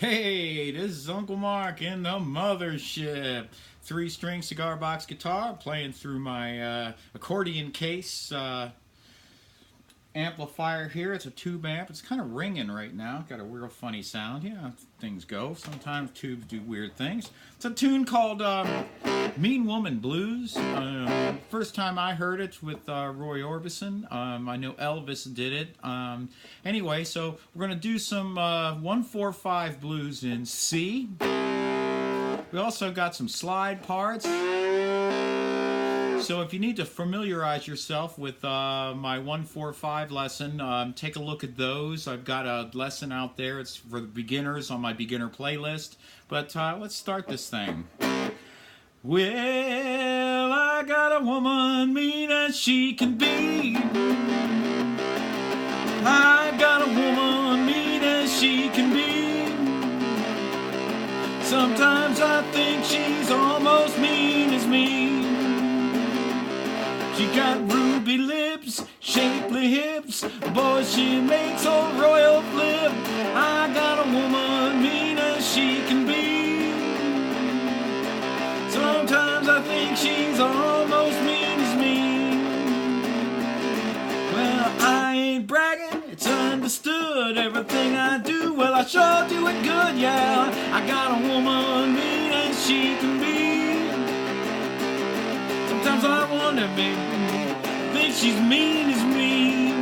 Hey, this is Uncle Mark in the mothership. 3-string cigar box guitar, playing through my accordion case amplifier here. It's a tube amp. It's kind of ringing right now. Got a real funny sound. Yeah, things go. Sometimes tubes do weird things. It's a tune called Mean Woman Blues. First time I heard it with Roy Orbison. I know Elvis did it. Anyway, so we're going to do some 1-4-5 blues in C. We also got some slide parts. So if you need to familiarize yourself with my 1-4-5 lesson, take a look at those. I've got a lesson out there. It's for the beginners on my beginner playlist. But let's start this thing. Well, I got a woman mean as she can be. I got a woman mean as she can be. Sometimes I think she's almost mean as me. She got ruby lips, shapely hips, boy, she makes a royal flip. I got a woman mean as she can be. Sometimes I think she's almost mean as me. Well, I ain't bragging, it's understood. Everything I do, well, I sure do it good, yeah. I got a woman mean as she can be. Sometimes I wonder, baby, think she's mean as me.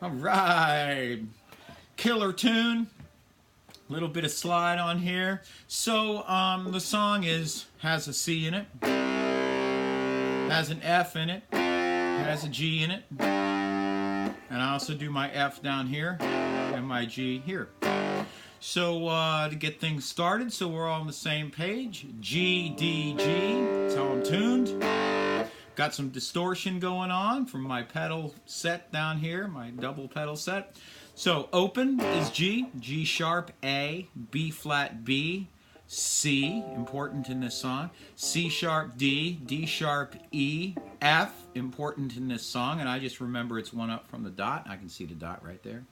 All right, killer tune. Little bit of slide on here. So the song has a C in it, has an F in it, has a G in it, and I also do my F down here and my G here. So to get things started, so we're all on the same page, G, D, G, that's how I'm tuned. Got some distortion going on from my pedal set down here, my double pedal set. So open is G, G sharp A, B flat B, C, important in this song, C sharp D, D sharp E, F, important in this song, and I just remember it's one up from the dot. I can see the dot right there.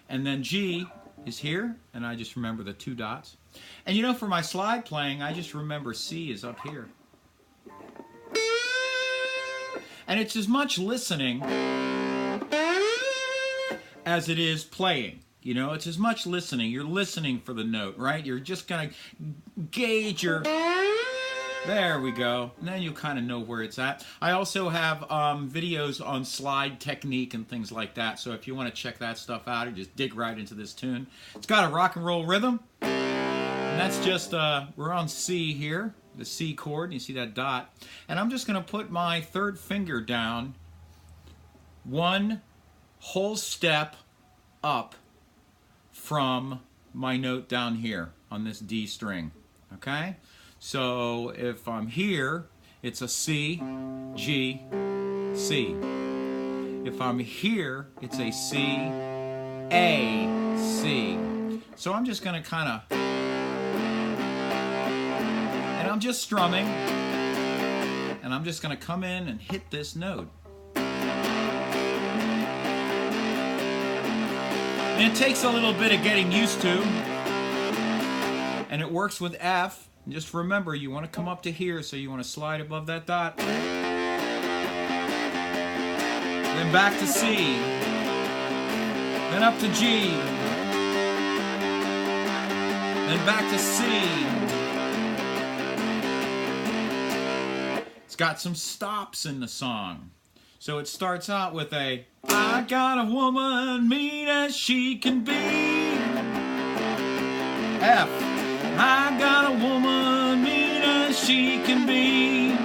And then G is here, and I just remember the two dots. And you know, for my slide playing, I just remember C is up here. And it's as much listening as it is playing. You know, it's as much listening. You're listening for the note, right? You're just going to gauge your... There we go. And then you kind of know where it's at. I also have videos on slide technique and things like that. So if you want to check that stuff out, or just dig right into this tune. It's got a rock and roll rhythm. And that's just, we're on C here, the C chord. You see that dot. And I'm just going to put my third finger down one whole step up from my note down here on this D string, okay? So if I'm here, it's a C, G, C. If I'm here, it's a C, A, C. So I'm just gonna kind of, and I'm just strumming, and I'm just gonna come in and hit this note. And it takes a little bit of getting used to, and it works with F. And just remember, you want to come up to here, so you want to slide above that dot. Then back to C. Then up to G. Then back to C. It's got some stops in the song. So it starts out with a, I got a woman mean as she can be. F, I got a woman mean as she can be.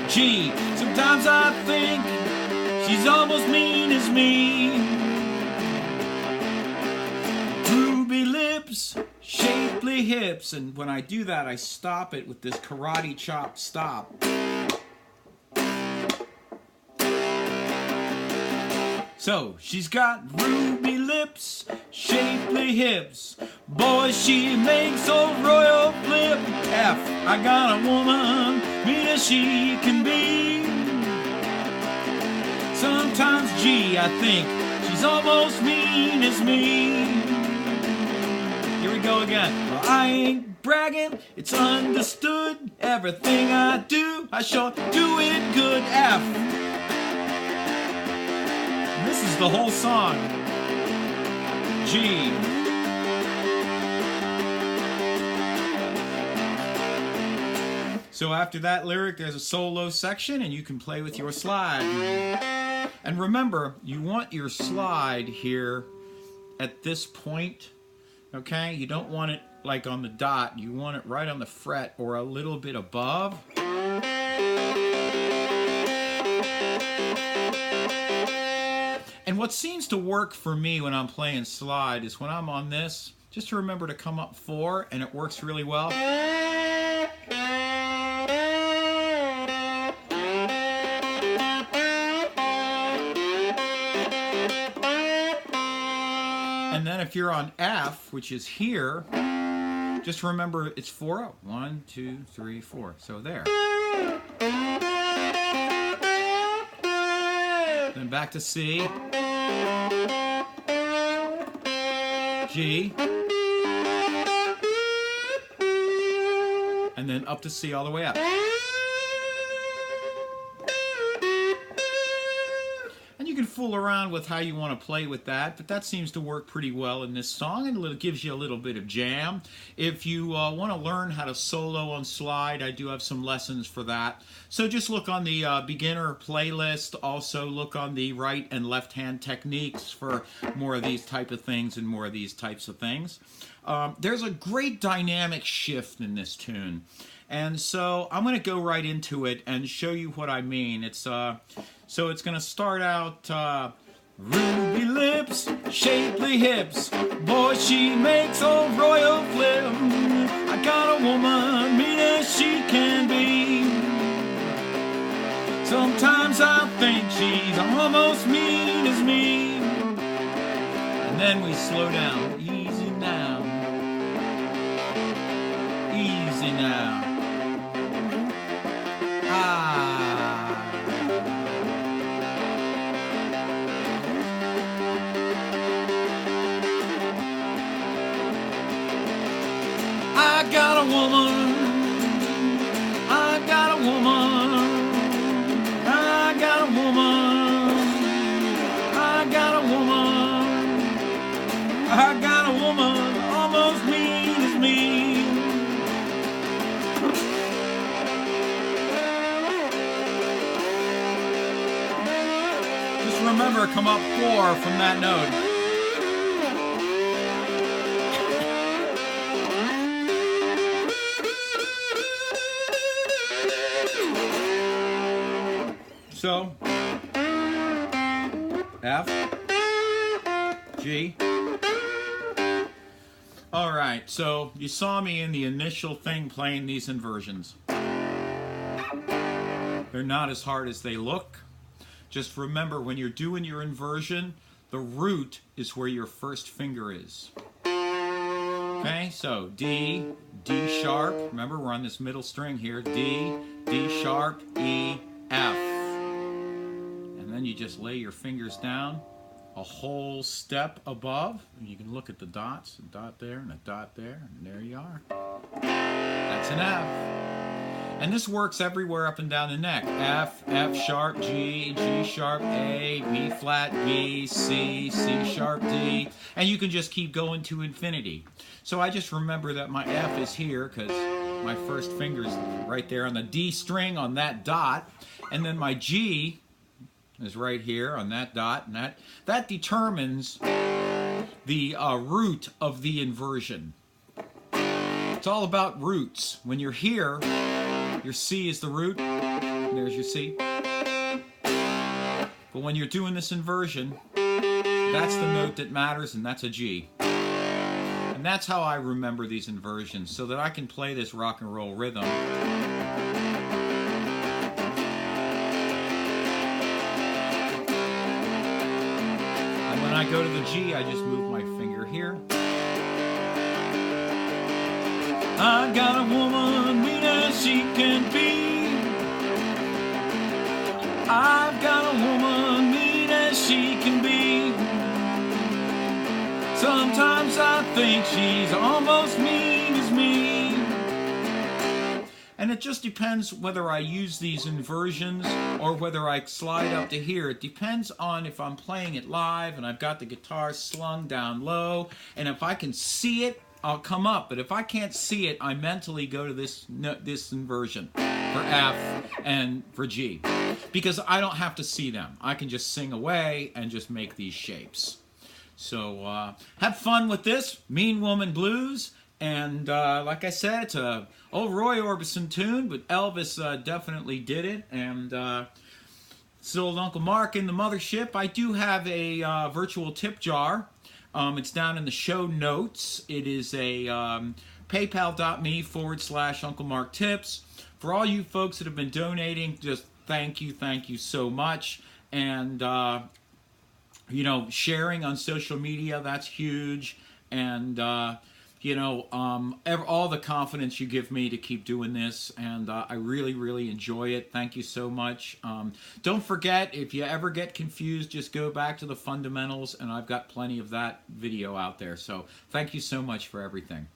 G, sometimes I think she's almost mean as me. Ruby lips, shapely hips, and when I do that, I stop it with this karate chop stop. So, she's got ruby lips, shapely hips. Boy, she makes a royal flip. F, I got a woman, mean as she can be. Sometimes G, I think she's almost mean as me. Here we go again. Well, I ain't bragging, it's understood. Everything I do, I sure do it good. F. And this is the whole song. G. So after that lyric, there's a solo section, and you can play with your slide. And remember, you want your slide here at this point, okay? You don't want it like on the dot. You want it right on the fret or a little bit above. And what seems to work for me when I'm playing slide is when I'm on this, just to remember to come up 4, and it works really well. And then if you're on F, which is here, just remember it's 4-0. 1, 2, 3, 4. So there. Then back to C. G. And then up to C all the way up. And you can fool around with how you want to play with that, but that seems to work pretty well in this song, and it gives you a little bit of jam. If you want to learn how to solo on slide, I do have some lessons for that. So just look on the beginner playlist. Also look on the right and left hand techniques for more of these type of things and more of these types of things. There's a great dynamic shift in this tune. And so I'm going to go right into it and show you what I mean. So it's going to start out, ruby lips, shapely hips. Boy, she makes a royal flip. I got a woman, mean as she can be. Sometimes I think she's almost mean as me. And then we slow down. Easy now. Easy now. I got a woman, I got a woman, I got a woman, I got a woman, I got a woman almost mean as me. Just remember, come up 4 from that note. So, F, G. All right, so you saw me in the initial thing playing these inversions. They're not as hard as they look. Just remember, when you're doing your inversion, the root is where your first finger is. Okay, so D, D sharp. Remember, we're on this middle string here. D, D sharp, E, F. Then you just lay your fingers down a whole step above, and you can look at the dots, a dot there and a dot there, and there you are. That's an F. And this works everywhere up and down the neck. F, F sharp, G, G sharp, A, B flat, B, C, C sharp, D, and you can just keep going to infinity. So I just remember that my F is here because my first finger's right there on the D string on that dot, and then my G is right here on that dot, and that determines the root of the inversion. It's all about roots. When you're here, your C is the root, and there's your C. But when you're doing this inversion, that's the note that matters, and that's a G. And that's how I remember these inversions, so that I can play this rock and roll rhythm. I go to the G, I just move my finger here. I got a woman mean as she can be. I've got a woman mean as she can be. Sometimes I think she's almost mean as me. And it just depends whether I use these inversions or whether I slide up to here. It depends on if I'm playing it live and I've got the guitar slung down low, and if I can see it, I'll come up. But if I can't see it, I mentally go to this inversion for F and for G, because I don't have to see them. I can just sing away and just make these shapes. So have fun with this Mean Woman Blues. And like I said, it's a old Roy Orbison tune, but Elvis definitely did it. And it's old Uncle Mark in the mothership. I do have a virtual tip jar. It's down in the show notes. It is a paypal.me/Uncle Mark Tips. For all you folks that have been donating, just thank you so much. And you know, sharing on social media, that's huge. And you know, all the confidence you give me to keep doing this, and I really enjoy it. Thank you so much. Don't forget, if you ever get confused, just go back to the fundamentals, and I've got plenty of that video out there. So thank you so much for everything.